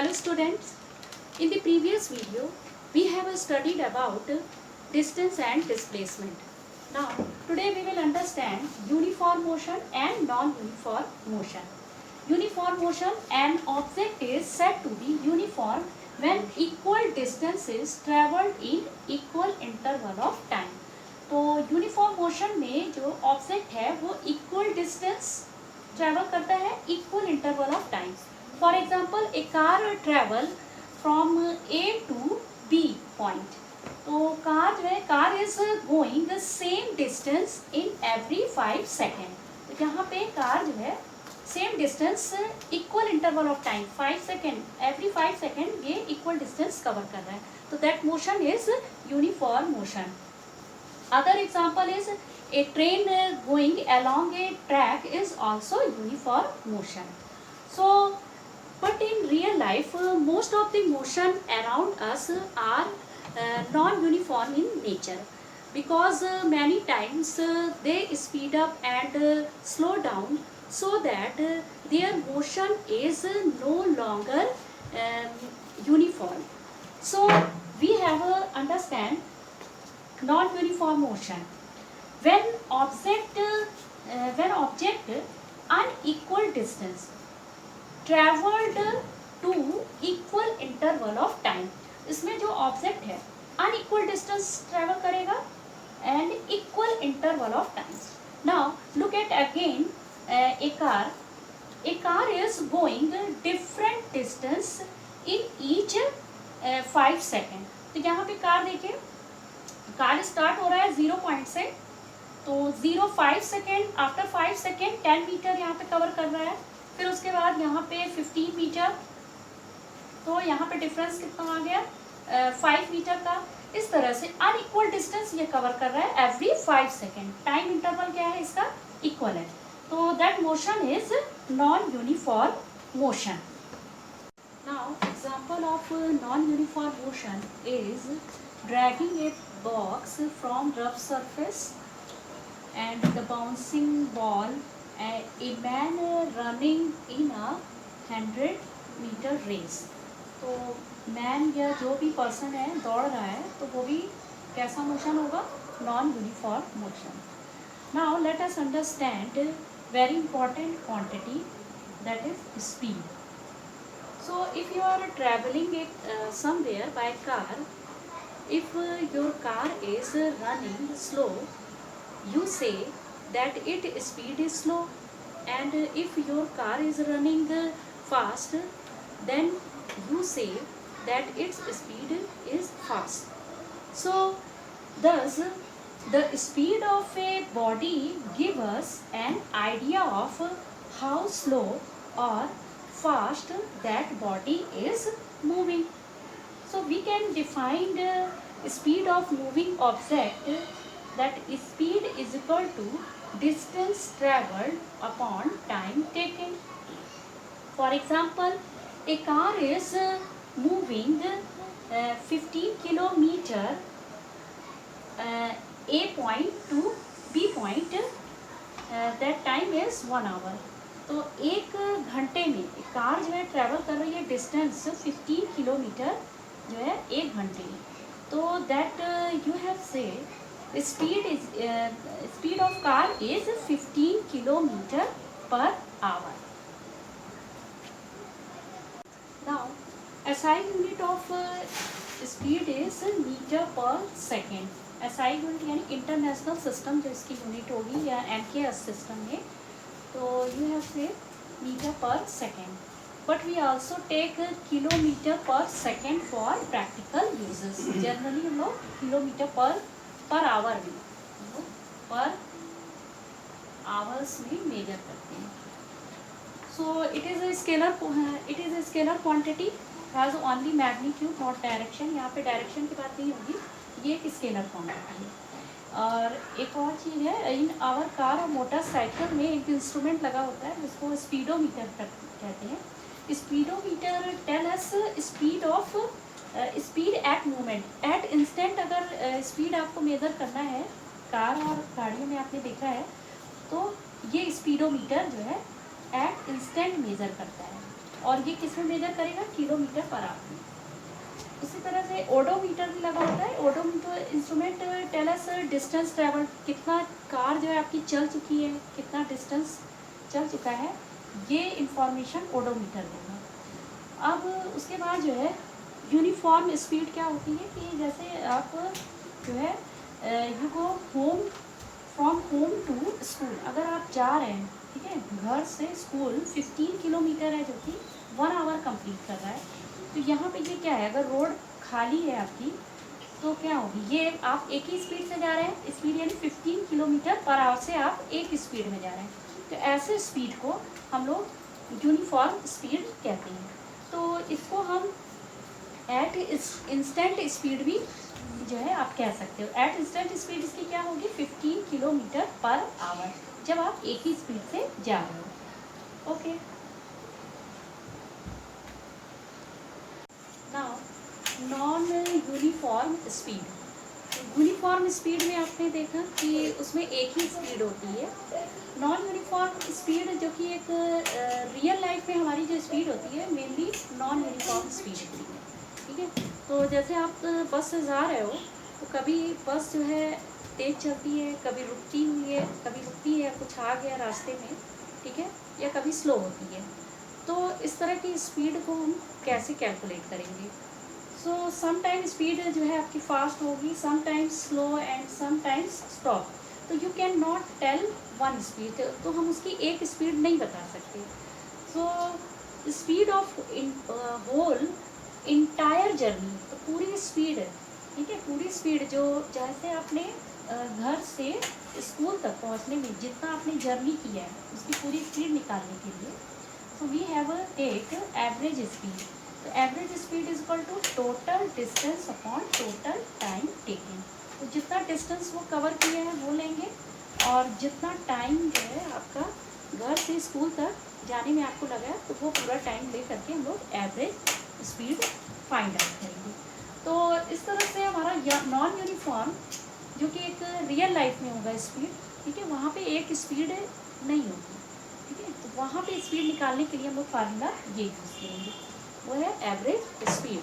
Hello students, in the previous video we have studied about distance and displacement. Now today we will understand uniform motion and non-uniform motion. Uniform motion, an object is said to be uniform when equal distance is travelled in equal interval of time. तो uniform motion में जो object है वो equal distance travel करता है equal interval of time. For example a car travel from A to B point. तो car जो है car is going the same distance in every 5 second. तो यहाँ पे कार जो है same distance equal interval of time 5 second, every 5 second ये equal distance cover कर रहा है. तो that motion is uniform motion. Other example is a train going along a track is also uniform motion. So, but in real life, most of the motion around us are non-uniform in nature, because many times they speed up and slow down so that their motion is no longer uniform. So, we have understand non-uniform motion when object unequal distance traveled to equal interval of time. इसमें जो object है unequal distance travel करेगा and equal interval of time. Now look at again a car is going different distance in each 5 second. तो यहाँ पे car देखिए, car start हो रहा है 0 पॉइंट से, तो 0.5 सेकेंड, आफ्टर 5 सेकेंड 10 मीटर यहाँ पे कवर कर रहा है. फिर उसके बाद यहाँ पे 15 मीटर, तो यहाँ पे डिफरेंस कितना आ गया 5 मीटर का. इस तरह से अनइक्वल डिस्टेंस ये कवर कर रहा है एवरी 5 सेकेंड. टाइम इंटरवल क्या है इसका, इक्वल है. तो that motion is non uniform motion. Now example of non uniform motion is dragging a box from rough surface and the bouncing ball, a man running in a 100-meter race. तो man या जो भी person है दौड़ रहा है तो वो भी कैसा मोशन होगा, non uniform motion. Now let us understand very important quantity, that is speed. So if you are travelling somewhere by car, if your car is running slow, you say that its speed is slow, and if your car is running fast, then you say that its speed is fast. So thus the speed of a body gives us an idea of how slow or fast that body is moving. So we can define the speed of moving object, that speed is equal to distance travelled upon time taken. For example, a car is moving 15 kilometer A point to B point, that time is 1 hour. तो 1 घंटे में car जो है travel कर रही है distance 15 kilometre जो है 1 घंटे में. तो that you have say speed of car is 15 kilometre per hour. Now SI unit of speed is metre per second. SI unit यानी इंटरनेशनल सिस्टम जो इसकी यूनिट होगी या एमकेएस सिस्टम में, तो you have say metre per second. But we also take kilometer per second for practical uses. Generally हम लोग kilometre per our में पर आवर्स में मेजर करते हैं. So it is a scalar quantity, has only magnitude not direction. यहाँ पे direction की बात नहीं होगी, ये एक स्केलर क्वांटिटी है. और एक और चीज़ है, इन आवर कार और मोटरसाइकिल में एक इंस्ट्रूमेंट लगा होता है जिसको स्पीडोमीटर कहते हैं. Speedometer tell us speed at movement, at instant. अगर स्पीड आपको मेजर करना है, कार और गाड़ियों में आपने देखा है, तो ये स्पीडोमीटर जो है एट इंस्टेंट मेजर करता है. और ये किस में मेजर करेगा, किलोमीटर पर आवर में। उसी तरह से ओडोमीटर भी लगा होता है। Odometer instrument tell us distance travel, कितना कार जो है आपकी चल चुकी है, कितना डिस्टेंस चल चुका है, ये इंफॉर्मेशन ओडोमीटर देगा। अब उसके बाद जो है यूनिफॉर्म स्पीड क्या होती है कि जैसे आप जो है you go home from home to school, अगर आप जा रहे हैं, ठीक है, घर से स्कूल 15 किलोमीटर है जो कि 1 आवर कंप्लीट कर रहा है, तो यहाँ पे ये क्या है, अगर रोड खाली है आपकी तो क्या होगी, ये आप एक ही स्पीड से जा रहे हैं, स्पीड यानी 15 किलोमीटर पर आवर से आप एक स्पीड में जा रहे हैं, तो ऐसे स्पीड को हम लोग यूनिफॉर्म स्पीड कहते हैं। तो इसको हम एट इंस्टेंट स्पीड भी जो है आप कह सकते हो। एट इंस्टेंट स्पीड इसकी क्या होगी, 15 किलोमीटर पर आवर, जब आप एक ही स्पीड से जा रहे हो। Okay, now non uniform speed. Uniform speed में आपने देखा कि उसमें एक ही स्पीड होती है। नॉन यूनिफॉर्म स्पीड जो कि एक रियल लाइफ में हमारी जो स्पीड होती है मेनली नॉन यूनिफॉर्म स्पीड होती है, ठीक है। तो जैसे आप बस से जा रहे हो तो कभी बस जो है तेज़ चलती है, कभी रुकती हुई है, कभी रुकती है, कुछ आ गया रास्ते में, ठीक है, या कभी स्लो होती है। तो इस तरह की स्पीड को हम कैसे कैलकुलेट करेंगे। सो समटाइम स्पीड जो है आपकी फास्ट होगी, sometimes slow and sometimes stop. तो you can not tell one speed, तो हम उसकी एक स्पीड नहीं बता सकते। So speed of whole entire journey, तो पूरी स्पीड, ठीक है, पूरी स्पीड जो जैसे आपने घर से स्कूल तक पहुंचने में जितना आपने जर्नी किया है उसकी पूरी स्पीड निकालने के लिए, so we have take average speed. तो average speed is equal to total distance upon total time taken. तो जितना डिस्टेंस वो कवर किए हैं वो लेंगे, और जितना टाइम जो है आपका घर से स्कूल तक जाने में आपको लगा है, तो वो पूरा टाइम ले करके हम लोग एवरेज स्पीड फाइंड आउट करेंगे। तो इस तरह से हमारा नॉन यूनिफॉर्म जो कि एक रियल लाइफ में होगा स्पीड, ठीक है, वहाँ पे एक स्पीड नहीं होगी, ठीक है, तो वहाँ पे स्पीड निकालने के लिए हम लोग फार्मूला ये यूज़ करेंगे, वो है एवरेज स्पीड।